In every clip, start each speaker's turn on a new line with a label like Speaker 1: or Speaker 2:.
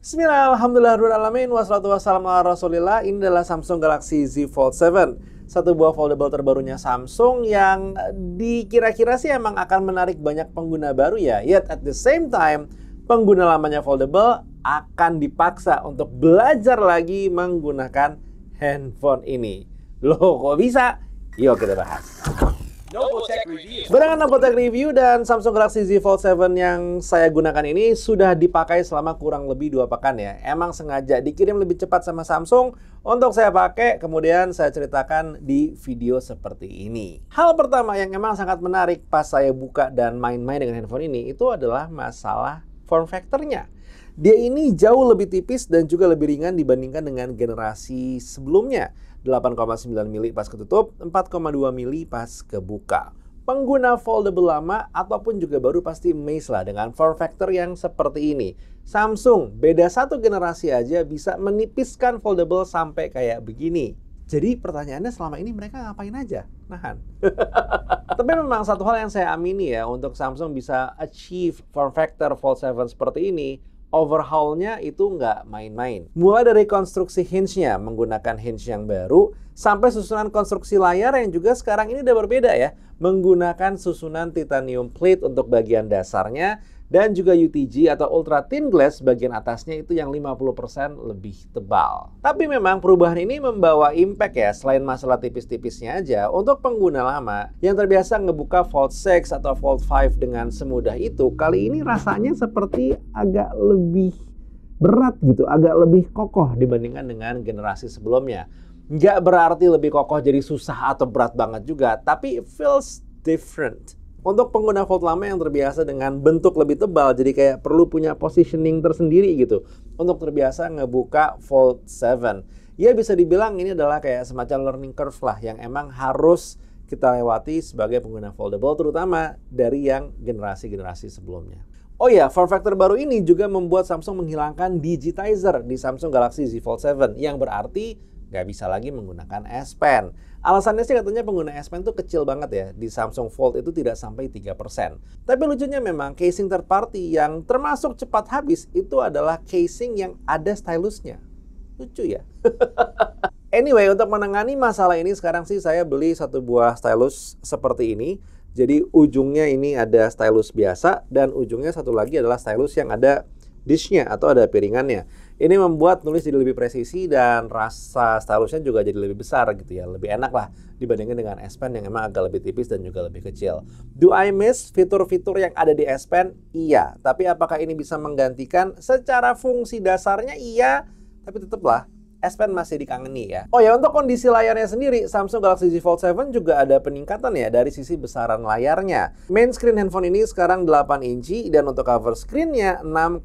Speaker 1: Bismillah, alhamdulillahirrahmanirrahim, wassalatu wassalamu ala rasulillah. Ini adalah Samsung Galaxy Z Fold 7, satu buah foldable terbarunya Samsung yang dikira-kira sih emang akan menarik banyak pengguna baru ya. Yet at the same time, pengguna lamanya foldable akan dipaksa untuk belajar lagi menggunakan handphone ini. Loh, kok bisa? Yuk kita bahas. Barengan Novotech Review dan Samsung Galaxy Z Fold 7 yang saya gunakan ini sudah dipakai selama kurang lebih 2 pekan ya. Emang sengaja dikirim lebih cepat sama Samsung untuk saya pakai, kemudian saya ceritakan di video seperti ini. Hal pertama yang emang sangat menarik pas saya buka dan main-main dengan handphone ini itu adalah masalah form factor-nya. Dia ini jauh lebih tipis dan juga lebih ringan dibandingkan dengan generasi sebelumnya. 8,9 mili pas ketutup, 4,2 mili pas kebuka. Pengguna foldable lama ataupun juga baru pasti amazed lah dengan form factor yang seperti ini. Samsung beda satu generasi aja bisa menipiskan foldable sampai kayak begini. Jadi pertanyaannya selama ini mereka ngapain aja? Nahan. Tapi memang satu hal yang saya amini ya, untuk Samsung bisa achieve form factor Fold 7 seperti ini, overhaul-nya itu nggak main-main. Mulai dari konstruksi hinge-nya menggunakan hinge yang baru, sampai susunan konstruksi layar yang juga sekarang ini udah berbeda ya. Menggunakan susunan titanium plate untuk bagian dasarnya, dan juga UTG atau Ultra Thin Glass bagian atasnya itu yang 50% lebih tebal. Tapi memang perubahan ini membawa impact ya, selain masalah tipis-tipisnya aja, untuk pengguna lama yang terbiasa ngebuka Fold 6 atau Fold 5 dengan semudah itu, kali ini rasanya seperti agak lebih berat gitu, agak lebih kokoh dibandingkan dengan generasi sebelumnya. Nggak berarti lebih kokoh jadi susah atau berat banget juga, tapi it feels different. Untuk pengguna Fold lama yang terbiasa dengan bentuk lebih tebal, jadi kayak perlu punya positioning tersendiri gitu untuk terbiasa ngebuka Fold 7. Ya bisa dibilang ini adalah kayak semacam learning curve lah yang emang harus kita lewati sebagai pengguna foldable, terutama dari yang generasi-generasi sebelumnya. Oh ya, form factor baru ini juga membuat Samsung menghilangkan digitizer di Samsung Galaxy Z Fold 7, yang berarti nggak bisa lagi menggunakan S Pen. Alasannya sih katanya pengguna S Pen tuh kecil banget ya. Di Samsung Fold itu tidak sampai 3%. Tapi lucunya memang casing third party yang termasuk cepat habis itu adalah casing yang ada stylusnya. Lucu ya. Anyway, untuk menangani masalah ini sekarang sih saya beli satu buah stylus seperti ini. Jadi ujungnya ini ada stylus biasa dan ujungnya satu lagi adalah stylus yang ada dish-nya atau ada piringannya. Ini membuat nulis jadi lebih presisi dan rasa stylusnya juga jadi lebih besar gitu ya. Lebih enak lah dibandingkan dengan S Pen yang emang agak lebih tipis dan juga lebih kecil. Do I miss fitur-fitur yang ada di S Pen? Iya. Tapi apakah ini bisa menggantikan secara fungsi dasarnya? Iya. Tapi tetaplah S Pen masih dikangeni ya. Oh ya, untuk kondisi layarnya sendiri, Samsung Galaxy Z Fold 7 juga ada peningkatan ya dari sisi besaran layarnya. Main screen handphone ini sekarang 8 inci dan untuk cover screen-nya 6,5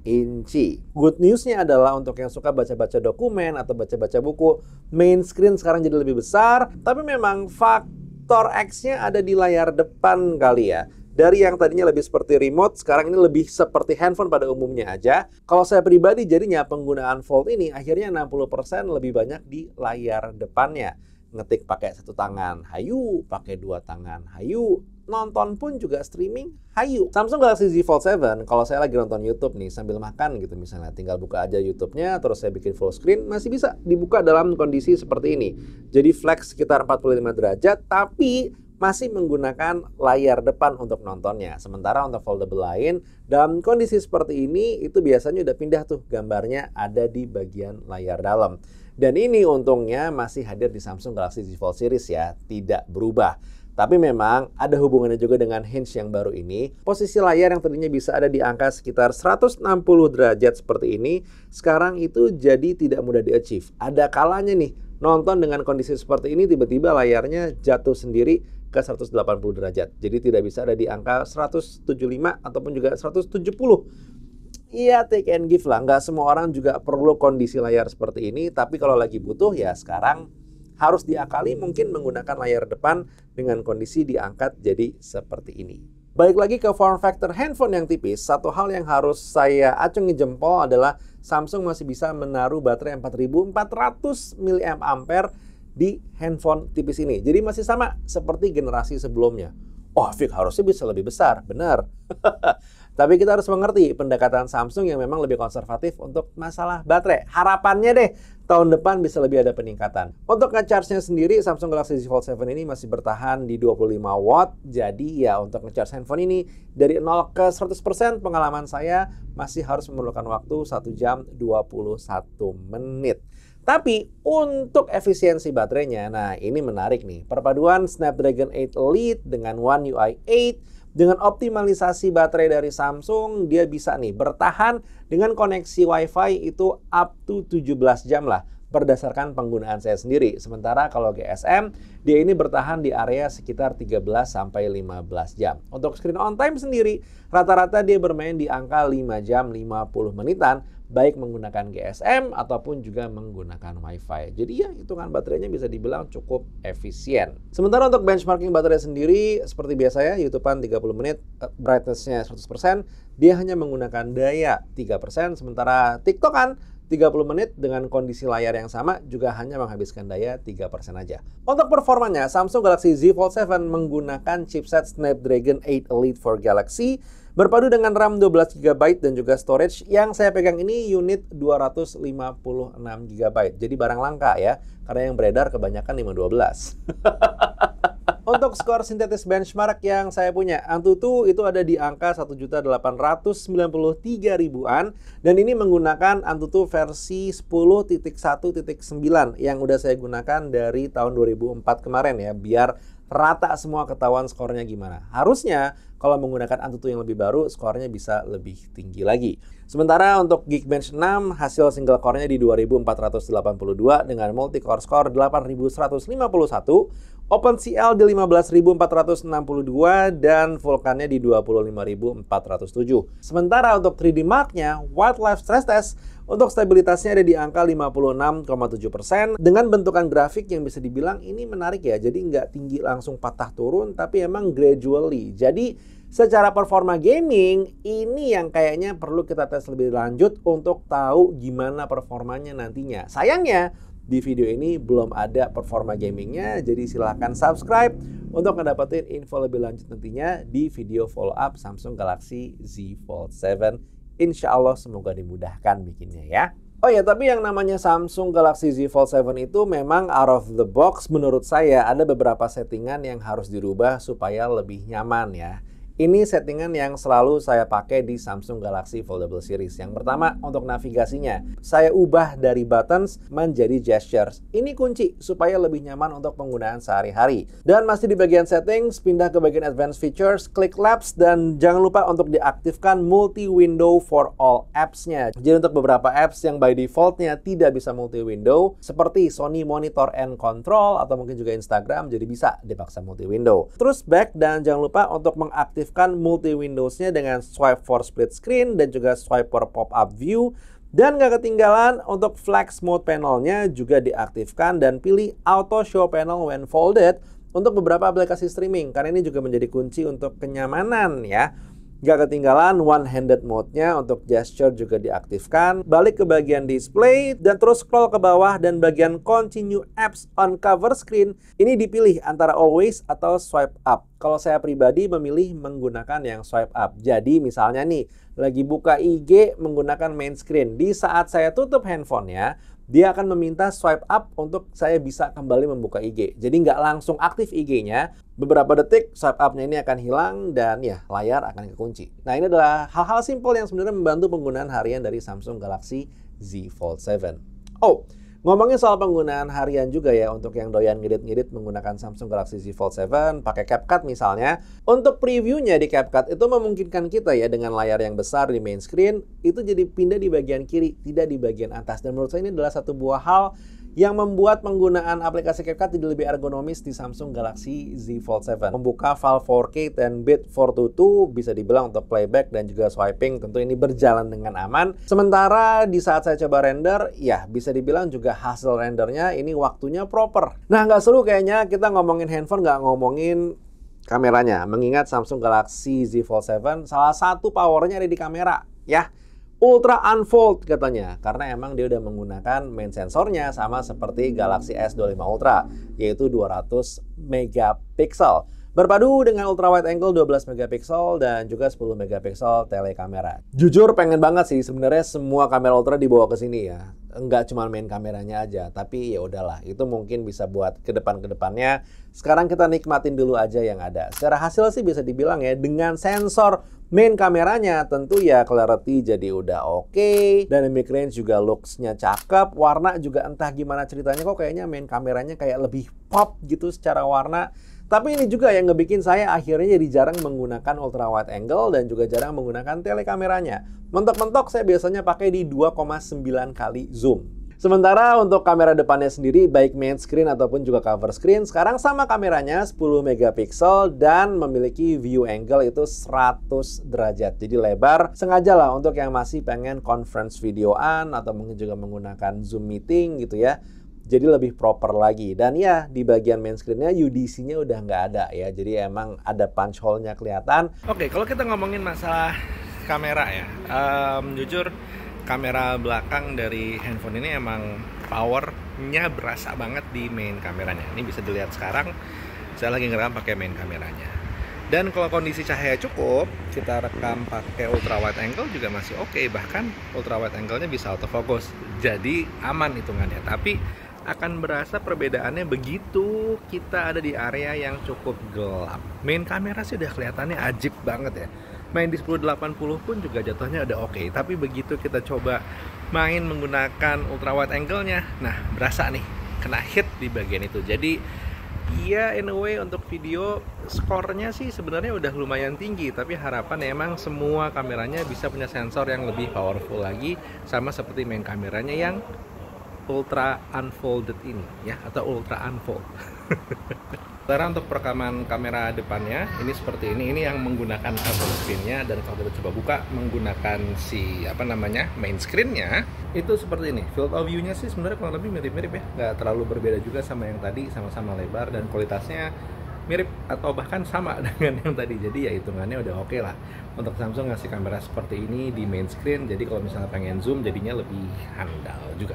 Speaker 1: inci. Good news-nya adalah untuk yang suka baca-baca dokumen atau baca-baca buku, main screen sekarang jadi lebih besar, tapi memang faktor X-nya ada di layar depan kali ya. Dari yang tadinya lebih seperti remote, sekarang ini lebih seperti handphone pada umumnya aja. Kalau saya pribadi, jadinya penggunaan Fold ini akhirnya 60% lebih banyak di layar depannya. Ngetik pakai satu tangan, hayu. Pakai dua tangan, hayu. Nonton pun juga streaming, hayu. Samsung Galaxy Z Fold 7, kalau saya lagi nonton YouTube nih sambil makan gitu misalnya, tinggal buka aja YouTube-nya, terus saya bikin full screen, masih bisa dibuka dalam kondisi seperti ini. Jadi flex sekitar 45 derajat, tapi masih menggunakan layar depan untuk nontonnya. Sementara untuk foldable lain, dalam kondisi seperti ini, itu biasanya udah pindah tuh gambarnya ada di bagian layar dalam. Dan ini untungnya masih hadir di Samsung Galaxy Z Fold series ya, tidak berubah. Tapi memang ada hubungannya juga dengan hinge yang baru ini. Posisi layar yang tadinya bisa ada di angka sekitar 160 derajat seperti ini, sekarang itu jadi tidak mudah di-achieve. Ada kalanya nih, nonton dengan kondisi seperti ini, tiba-tiba layarnya jatuh sendiri ke 180 derajat. Jadi tidak bisa ada di angka 175 ataupun juga 170. Iya, take and give lah. Nggak semua orang juga perlu kondisi layar seperti ini. Tapi kalau lagi butuh ya sekarang harus diakali mungkin menggunakan layar depan dengan kondisi diangkat jadi seperti ini. Balik lagi ke form factor handphone yang tipis, satu hal yang harus saya acungi jempol adalah Samsung masih bisa menaruh baterai 4400 mAh di handphone tipis ini. Jadi masih sama seperti generasi sebelumnya. Oh, Fik, harusnya bisa lebih besar. Benar. Tapi kita harus mengerti pendekatan Samsung yang memang lebih konservatif untuk masalah baterai. Harapannya deh, tahun depan bisa lebih ada peningkatan. Untuk nge-charge-nya sendiri, Samsung Galaxy Z Fold 7 ini masih bertahan di 25 watt. Jadi ya untuk nge-charge handphone ini dari 0 ke 100% pengalaman saya masih harus memerlukan waktu 1 jam 21 menit. Tapi untuk efisiensi baterainya, nah ini menarik nih. Perpaduan Snapdragon 8 Elite dengan One UI 8 dengan optimalisasi baterai dari Samsung, dia bisa nih bertahan dengan koneksi Wi-Fi itu up to 17 jam lah berdasarkan penggunaan saya sendiri. Sementara kalau GSM, dia ini bertahan di area sekitar 13-15 jam. Untuk screen on time sendiri, rata-rata dia bermain di angka 5 jam 50 menitan, baik menggunakan GSM ataupun juga menggunakan Wi-Fi. Jadi ya hitungan baterainya bisa dibilang cukup efisien. Sementara untuk benchmarking baterai sendiri, seperti biasa ya, YouTubean 30 menit, brightness-nya 100%, dia hanya menggunakan daya 3%, sementara TikTokan 30 menit dengan kondisi layar yang sama juga hanya menghabiskan daya 3% aja. Untuk performanya, Samsung Galaxy Z Fold 7 menggunakan chipset Snapdragon 8 Elite for Galaxy berpadu dengan RAM 12 GB dan juga storage yang saya pegang ini unit 256 GB. Jadi barang langka ya, karena yang beredar kebanyakan 512. Untuk skor sintetis benchmark yang saya punya, Antutu itu ada di angka 1.893.000-an dan ini menggunakan Antutu versi 10.1.9 yang udah saya gunakan dari tahun 2004 kemarin ya, biar rata semua ketahuan skornya gimana. Harusnya kalau menggunakan Antutu yang lebih baru, skornya bisa lebih tinggi lagi. Sementara untuk Geekbench 6, hasil single core-nya di 2482 dengan multi-core score 8151, OpenCL di 15.462 dan Vulkan-nya di 25.407. Sementara untuk 3D Mark-nya, Wildlife Stress Test untuk stabilitasnya ada di angka 56,7% dengan bentukan grafik yang bisa dibilang ini menarik ya. Jadi nggak tinggi langsung patah turun, tapi emang gradually. Jadi secara performa gaming, ini yang kayaknya perlu kita tes lebih lanjut untuk tahu gimana performanya nantinya. Sayangnya, di video ini belum ada performa gamingnya, jadi silahkan subscribe untuk mendapatkan info lebih lanjut nantinya di video follow up Samsung Galaxy Z Fold 7. Insya Allah semoga dimudahkan bikinnya ya. Oh ya, tapi yang namanya Samsung Galaxy Z Fold 7 itu memang out of the box menurut saya ada beberapa settingan yang harus dirubah supaya lebih nyaman ya. Ini settingan yang selalu saya pakai di Samsung Galaxy Foldable Series. Yang pertama, untuk navigasinya, saya ubah dari buttons menjadi gestures. Ini kunci supaya lebih nyaman untuk penggunaan sehari-hari. Dan masih di bagian settings, pindah ke bagian advanced features, klik labs, dan jangan lupa untuk diaktifkan multi-window for all apps-nya. Jadi untuk beberapa apps yang by default-nya tidak bisa multi-window, seperti Sony Monitor and Control, atau mungkin juga Instagram, jadi bisa dipaksa multi-window. Terus back, dan jangan lupa untuk mengaktifkan multi-windows-nya dengan swipe for split screen dan juga swipe for pop-up view. Dan gak ketinggalan untuk flex mode panelnya juga diaktifkan dan pilih auto show panel when folded untuk beberapa aplikasi streaming, karena ini juga menjadi kunci untuk kenyamanan ya. Gak ketinggalan one-handed mode-nya untuk gesture juga diaktifkan. Balik ke bagian display dan terus scroll ke bawah dan bagian continue apps on cover screen. Ini dipilih antara always atau swipe up. Kalau saya pribadi memilih menggunakan yang swipe up. Jadi misalnya nih, lagi buka IG menggunakan main screen. Di saat saya tutup handphonenya, dia akan meminta swipe up untuk saya bisa kembali membuka IG. Jadi nggak langsung aktif IG-nya, beberapa detik swipe up-nya ini akan hilang dan ya layar akan kekunci. Nah ini adalah hal-hal simpel yang sebenarnya membantu penggunaan harian dari Samsung Galaxy Z Fold 7. Oh, ngomongin soal penggunaan harian juga ya untuk yang doyan ngedit-ngedit menggunakan Samsung Galaxy Z Fold 7 pakai CapCut misalnya. Untuk previewnya di CapCut itu memungkinkan kita ya dengan layar yang besar di main screen itu jadi pindah di bagian kiri, tidak di bagian atas. Dan menurut saya ini adalah satu buah hal yang membuat penggunaan aplikasi CapCut jadi lebih ergonomis di Samsung Galaxy Z Fold 7. Membuka file 4K 10-bit 422 bisa dibilang untuk playback dan juga swiping tentu ini berjalan dengan aman. Sementara di saat saya coba render, ya bisa dibilang juga hasil rendernya ini waktunya proper. Nah nggak seru kayaknya kita ngomongin handphone nggak ngomongin kameranya. Mengingat Samsung Galaxy Z Fold 7 salah satu powernya ada di kamera ya. Ultra Unfold katanya, karena emang dia udah menggunakan main sensornya sama seperti Galaxy S25 Ultra, yaitu 200 megapiksel. Berpadu dengan ultra wide angle 12 megapiksel dan juga 10 megapiksel telekamera. Jujur pengen banget sih sebenarnya semua kamera ultra dibawa ke sini ya. Enggak cuma main kameranya aja, tapi ya udahlah, itu mungkin bisa buat ke depannya. Sekarang kita nikmatin dulu aja yang ada. Secara hasil sih bisa dibilang ya, dengan sensor main kameranya tentu ya clarity jadi udah oke, dynamic range juga looks-nya cakep, warna juga entah gimana ceritanya kok kayaknya main kameranya kayak lebih pop gitu secara warna. Tapi ini juga yang ngebikin saya akhirnya jadi jarang menggunakan ultra wide angle dan juga jarang menggunakan telekameranya. Mentok-mentok saya biasanya pakai di 2,9 kali zoom. Sementara untuk kamera depannya sendiri, baik main screen ataupun juga cover screen, sekarang sama kameranya 10 megapiksel dan memiliki view angle itu 100 derajat. Jadi lebar, sengaja lah untuk yang masih pengen conference videoan atau mungkin juga menggunakan Zoom meeting gitu ya. Jadi lebih proper lagi. Dan ya, di bagian main screen-nya UDC-nya udah nggak ada ya. Jadi emang ada punch hole-nya kelihatan. Oke, kalau kita ngomongin masalah kamera ya, jujur kamera belakang dari handphone ini emang powernya berasa banget di main kameranya. Ini bisa dilihat sekarang, saya lagi ngerekam pakai main kameranya. Dan kalau kondisi cahaya cukup, kita rekam pakai ultra wide angle juga masih oke. Bahkan ultra wide angle-nya bisa autofocus. Jadi aman hitungannya. Tapi akan berasa perbedaannya begitu kita ada di area yang cukup gelap. Main kamera sih udah kelihatannya ajib banget ya. Main di 1080 pun juga jatuhnya udah oke. Tapi begitu kita coba main menggunakan ultra wide angle-nya, nah berasa nih kena hit di bagian itu. Jadi ya in a way untuk video skornya sih sebenarnya udah lumayan tinggi, tapi harapan emang semua kameranya bisa punya sensor yang lebih powerful lagi, sama seperti main kameranya yang ultra unfolded ini ya, atau ultra unfold. Sekarang untuk perekaman kamera depannya ini seperti ini yang menggunakan cover screen-nya, dan kalau kita coba buka menggunakan si main screen-nya itu seperti ini. Field of view-nya sih sebenarnya kurang lebih mirip-mirip ya, nggak terlalu berbeda juga sama yang tadi, sama-sama lebar dan kualitasnya mirip atau bahkan sama dengan yang tadi. Jadi ya hitungannya udah oke lah untuk Samsung ngasih kamera seperti ini di main screen. Jadi kalau misalnya pengen zoom jadinya lebih handal juga.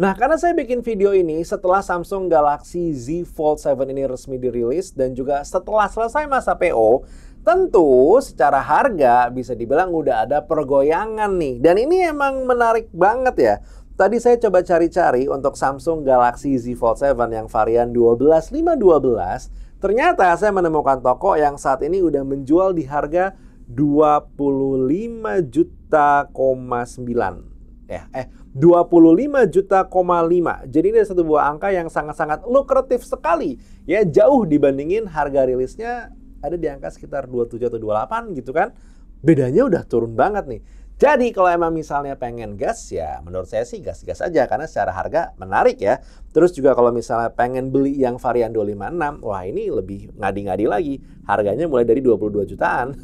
Speaker 1: Nah, karena saya bikin video ini setelah Samsung Galaxy Z Fold 7 ini resmi dirilis dan juga setelah selesai masa PO, tentu secara harga bisa dibilang udah ada pergoyangan nih. Dan ini emang menarik banget ya. Tadi saya coba cari-cari untuk Samsung Galaxy Z Fold 7 yang varian 12.512. Ternyata saya menemukan toko yang saat ini udah menjual di harga 25 juta, 25 juta, 5. Jadi ini satu buah angka yang sangat-sangat lukratif sekali. Ya, jauh dibandingin harga rilisnya ada di angka sekitar 27 atau 28 gitu kan. Bedanya udah turun banget nih. Jadi kalau emang misalnya pengen gas ya menurut saya sih gas-gas aja karena secara harga menarik ya. Terus juga kalau misalnya pengen beli yang varian 256, wah ini lebih ngadi-ngadi lagi. Harganya mulai dari 22 jutaan.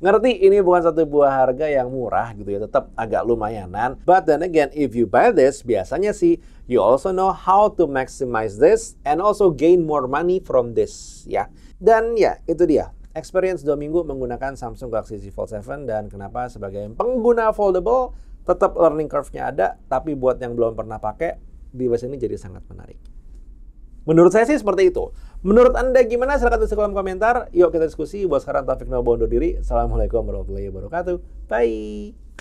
Speaker 1: Ngerti ini bukan satu buah harga yang murah gitu ya, tetap agak lumayanan. But then again, if you buy this, biasanya sih you also know how to maximize this and also gain more money from this ya. Dan ya, itu dia. Experience 2 minggu menggunakan Samsung Galaxy Z Fold 7 dan kenapa sebagai pengguna foldable tetap learning curve-nya ada, tapi buat yang belum pernah pakai, device ini jadi sangat menarik. Menurut saya sih seperti itu. Menurut Anda gimana? Silahkan tulis di kolom komentar. Yuk kita diskusi. Buat sekarang Taufik Nobo undur diri. Assalamualaikum warahmatullahi wabarakatuh. Bye.